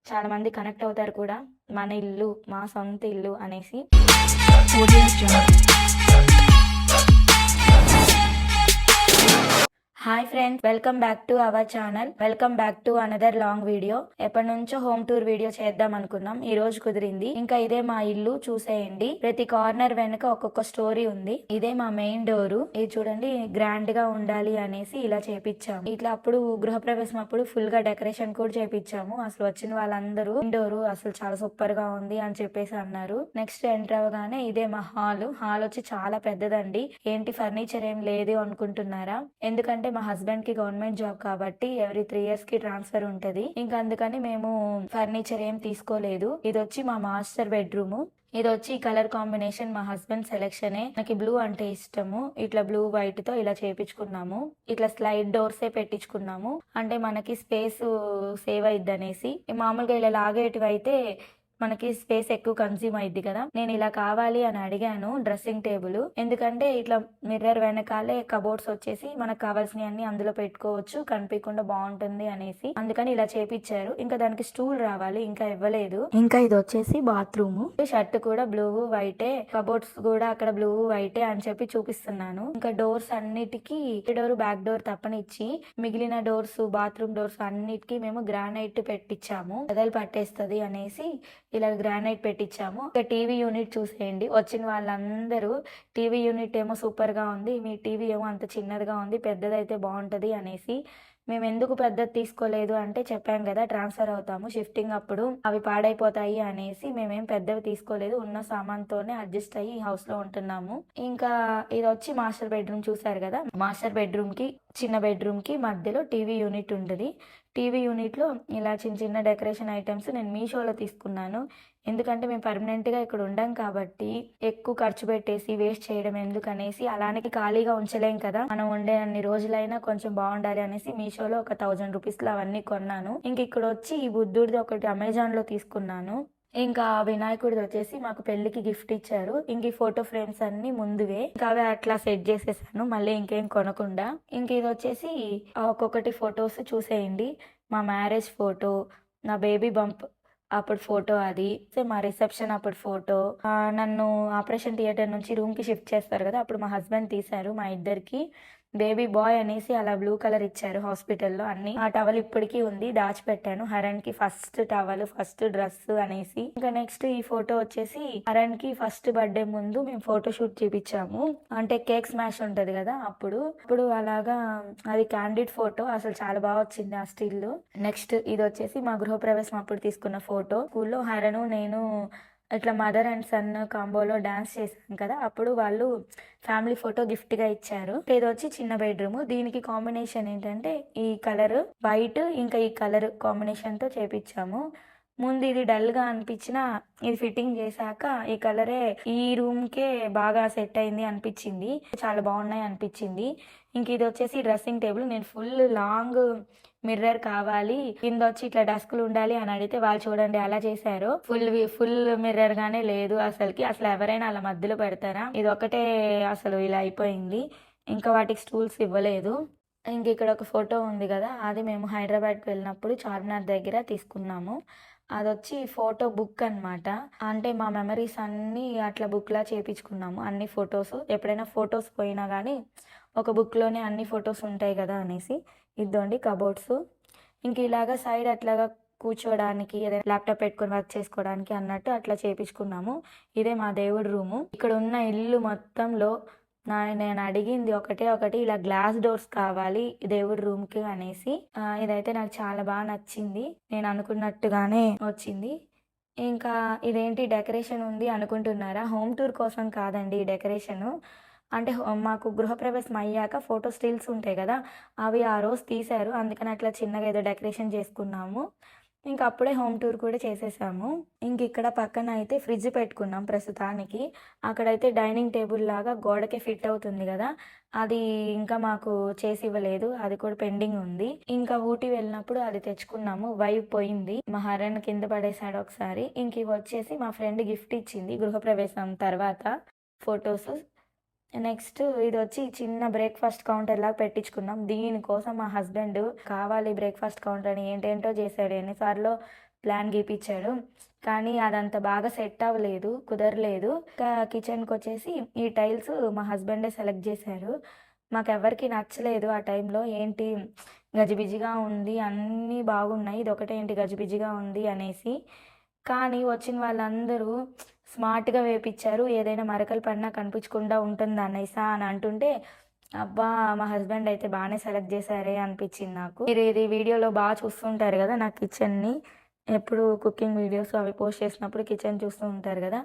చాలా మంది కనెక్ట్ అవుతారు కూడా. మన ఇల్లు, మా సొంత ఇల్లు అనేసి. Hi friends, welcome back to our channel. Welcome back to another long video. ఎప్పటి నుంచో హోమ్ టూర్ వీడియో చేద్దాం అనుకున్నాం, ఈ రోజు కుదిరింది. ఇంకా ఇదే మా ఇల్లు, చూసేయండి. ప్రతి కార్నర్ వెనక ఒక్కొక్క స్టోరీ ఉంది. ఇదే మా మెయిన్ డోరు. ఇది చూడండి, గ్రాండ్ గా ఉండాలి అనేసి ఇలా చేపించాము. ఇట్లా అప్పుడు గృహప్రవేశం అప్పుడు ఫుల్ గా డెకరేషన్ కూడా చేపించాము. అసలు వచ్చిన వాళ్ళందరూ ఇండోరు అసలు చాలా సూపర్ గా ఉంది అని చెప్పేసి అన్నారు. నెక్స్ట్ ఎంటర్ అవగానే ఇదే మా హాల్. హాల్ వచ్చి చాలా పెద్దదండి. ఏంటి ఫర్నిచర్ ఏం లేదు అనుకుంటున్నారా? ఎందుకంటే మా హస్బెండ్ కి గవర్నమెంట్ జాబ్ కాబట్టి ఎవ్రీ 3 years కి ట్రాన్స్ఫర్ ఉంటది. ఇంకా అందుకని మేము ఫర్నిచర్ ఏం తీసుకోలేదు. ఇది వచ్చి మా మాస్టర్ బెడ్రూమ్. ఇది వచ్చి కలర్ కాంబినేషన్ మా హస్బెండ్ సెలెక్షనే. నాకు బ్లూ అంటే ఇష్టము. ఇట్లా బ్లూ వైట్ తో ఇలా చేపించుకున్నాము. ఇట్లా స్లైడ్ డోర్సే పెట్టించుకున్నాము. అంటే మనకి స్పేస్ సేవ్ అయిద్ది అనేసి. మామూలుగా ఇలా లాగేటివి అయితే మనకి స్పేస్ ఎక్కువ కన్జ్యూమ్ అయింది కదా. నేను ఇలా కావాలి అని అడిగాను డ్రెస్సింగ్ టేబుల్. ఎందుకంటే ఇట్లా మిర్రర్ వెనకాలే కబోర్డ్స్ వచ్చేసి మనకు కావాల్సినవి అన్ని అందులో పెట్టుకోవచ్చు, కనిపించకుండా బాగుంటుంది అనేసి. అందుకని ఇలా చేపించారు. ఇంకా దానికి స్టూల్ రావాలి, ఇంకా ఇవ్వలేదు. ఇంకా ఇది వచ్చేసి బాత్రూమ్. షర్ట్ కూడా బ్లూ వైటే, కబోర్డ్స్ కూడా అక్కడ బ్లూ వైటే అని చెప్పి చూపిస్తున్నాను. ఇంకా డోర్స్ అన్నిటికీ డోర్ బ్యాక్ డోర్ తప్పనిచ్చి మిగిలిన డోర్స్, బాత్రూమ్ డోర్స్ అన్నిటికీ మేము గ్రానైట్ పెట్టించాము. కదలు పట్టేస్తుంది అనేసి ఇలా గ్రానైట్ పెట్టించాము. ఇక టీవీ యూనిట్ చూసేయండి. వచ్చిన వాళ్ళందరూ టీవీ యూనిట్ ఏమో సూపర్ గా ఉంది, మీ టీవీ ఏమో అంత చిన్నదిగా ఉంది, పెద్దదైతే బాగుంటది అనేసి. మేము ఎందుకు పెద్దది తీసుకోలేదు అంటే చెప్పాం కదా ట్రాన్స్ఫర్ అవుతాము షిఫ్టింగ్ అప్పుడు, అవి పాడైపోతాయి అనేసి మేమేం పెద్దవి తీసుకోలేదు. ఉన్న సామాన్తోనే అడ్జస్ట్ అయ్యి ఈ హౌస్ లో ఉంటున్నాము. ఇంకా ఇది వచ్చి మాస్టర్ బెడ్రూమ్ చూసారు కదా. మాస్టర్ బెడ్రూమ్ కి చిన్న బెడ్రూమ్ కి మధ్యలో టీవీ యూనిట్ ఉంటుంది. టీవీ యూనిట్లో ఇలా చిన్న చిన్న డెకరేషన్ ఐటమ్స్ నేను మీషోలో తీసుకున్నాను. ఎందుకంటే మేము పర్మనెంట్గా ఇక్కడ ఉండం కాబట్టి ఎక్కువ ఖర్చు పెట్టేసి వేస్ట్ చేయడం ఎందుకు అనేసి, అలానే ఖాళీగా ఉంచలేం కదా, మనం ఉండే అన్ని రోజులైనా కొంచెం బాగుండాలి అనేసి మీషోలో ఒక 1000 రూపీస్లో అవన్నీ కొన్నాను. ఇంక ఇక్కడ వచ్చి ఈ బుద్ధుడిది ఒకటి అమెజాన్లో తీసుకున్నాను. ఇంకా వినాయకుడిది వచ్చేసి మాకు పెళ్లికి గిఫ్ట్ ఇచ్చారు. ఇంక ఈ ఫోటో ఫ్రేమ్స్ అన్ని ముందువే, ఇంకా అవి అట్లా సెట్ చేసేసాను మళ్ళీ ఇంకేం కొనకుండా. ఇంక ఇది వచ్చేసి ఒక్కొక్కటి ఫొటోస్ చూసేయండి. మా మ్యారేజ్ ఫోటో, నా బేబీ బంప్ అప్పుడు ఫోటో, అది మా రిసెప్షన్ అప్పుడు ఫోటో, నన్ను ఆపరేషన్ థియేటర్ నుంచి రూమ్ కి షిఫ్ట్ చేస్తారు కదా, అప్పుడు మా హస్బెండ్ తీశారు మా ఇద్దరికి. బేబీ బాయ్ అనేసి అలా బ్లూ కలర్ ఇచ్చారు హాస్పిటల్లో. అన్ని ఆ టవల్ ఇప్పటికీ ఉంది, దాచిపెట్టాను. హరణ్ కి ఫస్ట్ టవల్, ఫస్ట్ డ్రెస్ అనేసి. ఇంకా నెక్స్ట్ ఈ ఫోటో వచ్చేసి హరణ్ కి ఫస్ట్ బర్త్డే ముందు మేము ఫోటో షూట్ చేపించాము. అంటే కేక్ స్మాష్ ఉంటది కదా, అప్పుడు అలాగా అది క్యాండిడ్ ఫోటో. అసలు చాలా బాగా వచ్చింది ఆ స్టిల్. నెక్స్ట్ ఇది వచ్చేసి మా గృహప్రవేశం అప్పుడు తీసుకున్న ఫోటో. స్కూల్లో హరణ్ నేను ఇట్లా మదర్ అండ్ సన్ కాంబోలో డాన్స్ చేశాను కదా, అప్పుడు వాళ్ళు ఫ్యామిలీ ఫోటో గిఫ్ట్ గా ఇచ్చారు. ఇది వచ్చి చిన్న బెడ్రూమ్. దీనికి కాంబినేషన్ ఏంటంటే ఈ కలర్ వైట్, ఇంకా ఈ కలర్ కాంబినేషన్ తో చేపించాము. ముందు ఇది డల్ గా అనిపించిన, ఇది ఫిట్టింగ్ చేశాక ఈ కలరే ఈ రూమ్ కే బాగా సెట్ అయింది అనిపించింది. చాలా బాగున్నాయి అనిపించింది. ఇంక ఇది వచ్చేసి డ్రెస్సింగ్ టేబుల్. నేను ఫుల్ లాంగ్ మిర్రర్ కావాలి, కింద వచ్చి ఇట్లా డస్కులు ఉండాలి అని అడిగితే వాళ్ళు చూడండి అలా చేశారు. ఫుల్ మిర్రర్ గానే లేదు అసలు ఎవరైనా అలా మధ్యలో పెడతారా? ఇది ఒకటే అసలు ఇలా అయిపోయింది. ఇంకా వాటికి స్టూల్స్ ఇవ్వలేదు. ఇంక ఇక్కడ ఒక ఫోటో ఉంది కదా, అది మేము హైదరాబాద్కి వెళ్ళినప్పుడు చార్మినార్ దగ్గర తీసుకున్నాము. అది వచ్చి ఫోటో బుక్ అన్నమాట. అంటే మా మెమరీస్ అన్ని అట్లా బుక్ లా చేపించుకున్నాము. అన్ని ఫొటోస్, ఎప్పుడైనా ఫొటోస్ పోయినా కానీ ఒక బుక్ లోనే అన్ని ఫొటోస్ ఉంటాయి కదా అనేసి. ఇద్దండి కబోర్డ్స్. ఇంక ఇలాగా సైడ్ అట్లాగా కూర్చోడానికి, ఏదైనా ల్యాప్టాప్ పెట్టుకొని వర్క్ చేసుకోవడానికి అన్నట్టు అట్లా చేపించుకున్నాము. ఇదే మా దేవుడి రూము. ఇక్కడ ఉన్న ఇల్లు మొత్తంలో నేను అడిగింది ఒకటి, ఇలా గ్లాస్ డోర్స్ కావాలి దేవుడి రూమ్ కి అనేసి. ఇదైతే నాకు చాలా బాగా నచ్చింది, నేను అనుకున్నట్టుగానే వచ్చింది. ఇంకా ఇదేంటి డెకరేషన్ ఉంది అనుకుంటున్నారా? హోమ్ టూర్ కోసం కాదండి ఈ డెకరేషన్. అంటే మాకు గృహప్రవేశం అయ్యాక ఫోటో స్టిల్స్ ఉంటాయి కదా, అవి ఆ రోజు తీశారు. అందుకని అట్లా చిన్నగా ఏదో డెకరేషన్ చేసుకున్నాము. ఇంకా అప్పుడే హోమ్ టూర్ కూడా చేసేసాము. ఇంక ఇక్కడ పక్కన అయితే ఫ్రిడ్జ్ పెట్టుకున్నాం ప్రస్తుతానికి. అక్కడైతే డైనింగ్ టేబుల్ లాగా గోడకి ఫిట్ అవుతుంది కదా, అది ఇంకా మాకు చేసి ఇవ్వలేదు, అది కూడా పెండింగ్ ఉంది. ఇంకా ఊటీ వెళ్ళినప్పుడు అది తెచ్చుకున్నాము. వైవ్ పోయింది, మా హరణ్ కింద పడేసాడు ఒకసారి. ఇంక ఇవి వచ్చేసి మా ఫ్రెండ్ గిఫ్ట్ ఇచ్చింది గృహప్రవేశం తర్వాత ఫొటోస్. నెక్స్ట్ ఇది వచ్చి చిన్న బ్రేక్ఫాస్ట్ కౌంటర్ లాగా పెట్టించుకున్నాం. దీనికోసం మా హస్బెండ్ కావాలి బ్రేక్ఫాస్ట్ కౌంటర్ అని ఏంటేంటో చేశాడు. ఎన్నిసార్లు ప్లాన్ గీపిచ్చాడు. కానీ అదంత బాగా సెట్ అవ్వలేదు, కుదరలేదు. ఇంకా కిచెన్కి వచ్చేసి ఈ టైల్స్ మా హస్బెండే సెలెక్ట్ చేశారు. మాకెవ్వరికి నచ్చలేదు ఆ టైంలో. ఏంటి గజిబిజిగా ఉంది, అన్నీ బాగున్నాయి, ఇదొకటే ఏంటి గజిబిజిగా ఉంది అనేసి. కానీ వచ్చిన వాళ్ళందరూ స్మార్ట్గా వేపించారు. ఏదైనా మరకలు పడినా కనిపించకుండా ఉంటుంది అనేసా అని అంటుంటే, అబ్బా మా హస్బెండ్ అయితే బాగానే సెలెక్ట్ చేశారే అనిపించింది నాకు. మీరు ఇది వీడియోలో బాగా చూస్తుంటారు కదా నా కిచెన్ని, ఎప్పుడు కుకింగ్ వీడియోస్ అవి పోస్ట్ చేసినప్పుడు కిచెన్ చూస్తూ ఉంటారు కదా.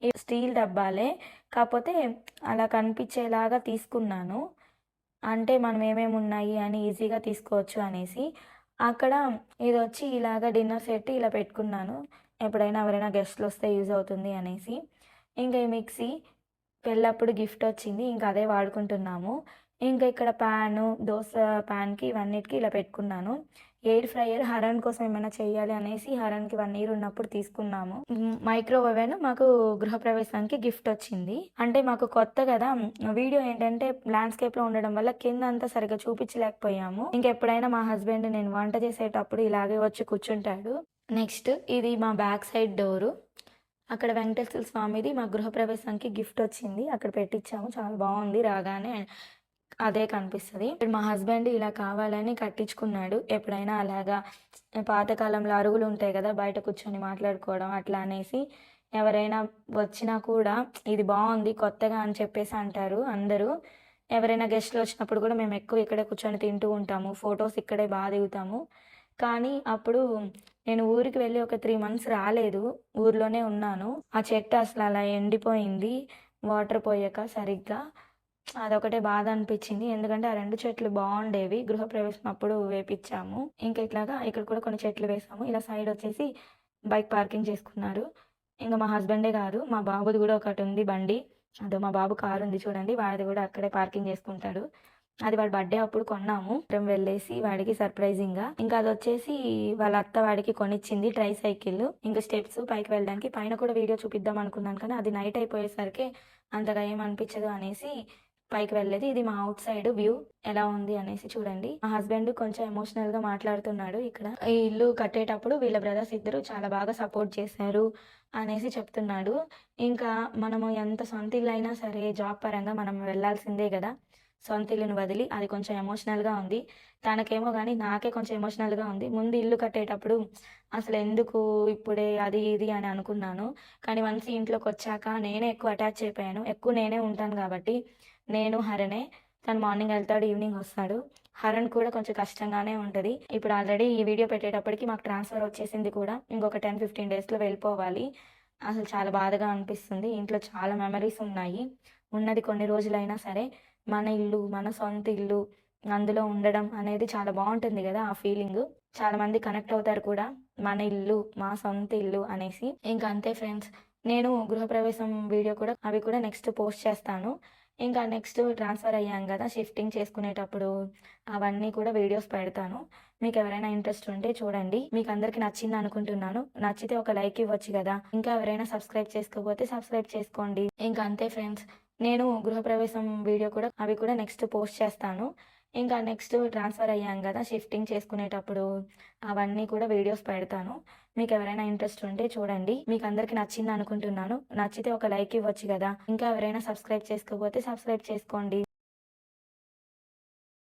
ఈ స్టీల్ డబ్బాలే, కాకపోతే అలా కనిపించేలాగా తీసుకున్నాను. అంటే మనం ఏమేమి ఉన్నాయి అని ఈజీగా తీసుకోవచ్చు అనేసి. అక్కడ ఇది వచ్చి ఇలాగ డిన్నర్ సెట్ ఇలా పెట్టుకున్నాను, ఎప్పుడైనా ఎవరైనా గెస్ట్లు వస్తే యూజ్ అవుతుంది అనేసి. ఇంకా ఈ మిక్సీ పెళ్ళప్పుడు గిఫ్ట్ వచ్చింది, ఇంకా అదే వాడుకుంటున్నాము. ఇంకా ఇక్కడ ప్యాను, దోశ ప్యాన్కి ఇవన్నిటికి ఇలా పెట్టుకున్నాను. ఎయిర్ ఫ్రైయర్ హరణ్ కోసం ఏమైనా చేయాలి అనేసి హరణ్కి 1 ఇయర్ ఉన్నప్పుడు తీసుకున్నాము. మైక్రోవేవ్ మాకు గృహప్రవేశానికి గిఫ్ట్ వచ్చింది. అంటే మాకు కొత్త కదా, వీడియో ఏంటంటే ల్యాండ్స్కేప్లో ఉండడం వల్ల కింద అంతా సరిగ్గా చూపించలేకపోయాము. ఇంకెప్పుడైనా మా హస్బెండ్ నేను వంట చేసేటప్పుడు ఇలాగే వచ్చి కూర్చుంటాడు. నెక్స్ట్ ఇది మా బ్యాక్ సైడ్ డోరు. అక్కడ వెంకటేశ్వర స్వామిది మా గృహప్రవేశానికి గిఫ్ట్ వచ్చింది, అక్కడ పెట్టించాము. చాలా బాగుంది, రాగానే అదే కనిపిస్తుంది. మా హస్బెండ్ ఇలా కావాలని కట్టించుకున్నాడు. ఎప్పుడైనా అలాగా పాతకాలంలో అరుగులు ఉంటాయి కదా, బయట కూర్చొని మాట్లాడుకోవడం అట్లా అనేసి, ఎవరైనా వచ్చినా కూడా ఇది బాగుంది కొత్తగా అని చెప్పేసి అంటారు అందరూ. ఎవరైనా గెస్ట్లు వచ్చినప్పుడు కూడా మేము ఎక్కువ ఇక్కడే కూర్చొని తింటూ ఉంటాము, ఫొటోస్ ఇక్కడే బాగా దిగుతాము. కానీ అప్పుడు నేను ఊరికి వెళ్ళి ఒక 3 మంత్స్ రాలేదు, ఊర్లోనే ఉన్నాను. ఆ చెట్టు అసలు అలా ఎండిపోయింది వాటర్ పోయాక సరిగ్గా. అదొకటే బాధ అనిపించింది, ఎందుకంటే ఆ 2 చెట్లు బాగుండేవి, గృహప్రవేశం అప్పుడు వేపించాము. ఇంకా ఇట్లాగా ఇక్కడ కూడా కొన్ని చెట్లు వేసాము. ఇలా సైడ్ వచ్చేసి బైక్ పార్కింగ్ చేసుకున్నారు. ఇంకా మా హస్బెండే కాదు, మా బాబుది కూడా ఒకటి ఉంది బండి. అదో మా బాబు కారు ఉంది చూడండి, వాడిది కూడా అక్కడే పార్కింగ్ చేసుకుంటాడు. అది వాడి బర్త్డే అప్పుడు కొన్నాము, వెళ్ళేసి వాడికి సర్ప్రైజింగ్గా. ఇంకా అది వచ్చేసి వాళ్ళ అత్త వాడికి కొనిచ్చింది ట్రై సైకిల్. ఇంకా స్టెప్స్ పైకి వెళ్ళడానికి. పైన కూడా వీడియో చూపిద్దాం అనుకున్నాను, కానీ అది నైట్ అయిపోయేసరికి అంతగా ఏమనిపించదు అనేసి పైకి వెళ్ళేది. ఇది మా అవుట్ సైడ్ వ్యూ ఎలా ఉంది అనేసి చూడండి. మా హస్బెండ్ కొంచెం ఎమోషనల్ గా మాట్లాడుతున్నాడు ఇక్కడ. ఈ ఇల్లు కట్టేటప్పుడు వీళ్ళ బ్రదర్స్ ఇద్దరు చాలా బాగా సపోర్ట్ చేశారు అనేసి చెప్తున్నాడు. ఇంకా మనము ఎంత సొంత ఇల్లు అయినా సరే జాబ్ పరంగా మనం వెళ్ళాల్సిందే కదా, సొంత ఇల్లును వదిలి. అది కొంచెం ఎమోషనల్గా ఉంది తనకేమో, కానీ నాకే కొంచెం ఎమోషనల్గా ఉంది. ముందు ఇల్లు కట్టేటప్పుడు అసలు ఎందుకు ఇప్పుడే అది ఇది అని అనుకున్నాను, కానీ వన్స్ ఇంట్లోకి వచ్చాక నేనే ఎక్కువ అటాచ్ అయిపోయాను. ఎక్కువ నేనే ఉంటాను కాబట్టి, నేను హరణే. తను మార్నింగ్ వెళ్తాడు, ఈవినింగ్ వస్తాడు. హరణ్ కూడా కొంచెం కష్టంగానే ఉంటుంది. ఇప్పుడు ఆల్రెడీ ఈ వీడియో పెట్టేటప్పటికి మాకు ట్రాన్స్ఫర్ వచ్చేసింది కూడా, ఇంకొక 10-15 డేస్లో వెళ్ళిపోవాలి. అసలు చాలా బాధగా అనిపిస్తుంది. ఇంట్లో చాలా మెమరీస్ ఉన్నాయి. ఉన్నది కొన్ని రోజులైనా సరే మన ఇల్లు, మన సొంత ఇల్లు, అందులో ఉండడం అనేది చాలా బాగుంటుంది కదా ఆ ఫీలింగ్. చాలా మంది కనెక్ట్ అవుతారు కూడా, మన ఇల్లు మా సొంత ఇల్లు అనేసి. ఇంకా అంతే ఫ్రెండ్స్, నేను గృహప్రవేశం వీడియో కూడా అవి కూడా నెక్స్ట్ పోస్ట్ చేస్తాను. ఇంకా నెక్స్ట్ ట్రాన్స్ఫర్ అయ్యాం కదా, షిఫ్టింగ్ చేసుకునేటప్పుడు అవన్నీ కూడా వీడియోస్ పెడతాను. మీకు ఎవరైనా ఇంట్రెస్ట్ ఉంటే చూడండి. మీకు అందరికీ నచ్చింది అనుకుంటున్నాను. నచ్చితే ఒక లైక్ ఇవ్వచ్చు కదా. ఇంకా ఎవరైనా సబ్స్క్రైబ్ చేసుకోకపోతే సబ్స్క్రైబ్ చేసుకోండి. ఇంకా అంతే ఫ్రెండ్స్, నేను గృహప్రవేశం వీడియో కూడా అవి కూడా నెక్స్ట్ పోస్ట్ చేస్తాను. ఇంకా నెక్స్ట్ ట్రాన్స్ఫర్ అయ్యాం కదా, షిఫ్టింగ్ చేసుకునేటప్పుడు అవన్నీ కూడా వీడియోస్ పెడతాను. మీకు ఎవరైనా ఇంట్రెస్ట్ ఉంటే చూడండి. మీకు అందరికీ నచ్చింది అనుకుంటున్నాను. నచ్చితే ఒక లైక్ ఇవ్వచ్చు కదా. ఇంకా ఎవరైనా సబ్స్క్రైబ్ చేసుకోకపోతే సబ్స్క్రైబ్ చేసుకోండి.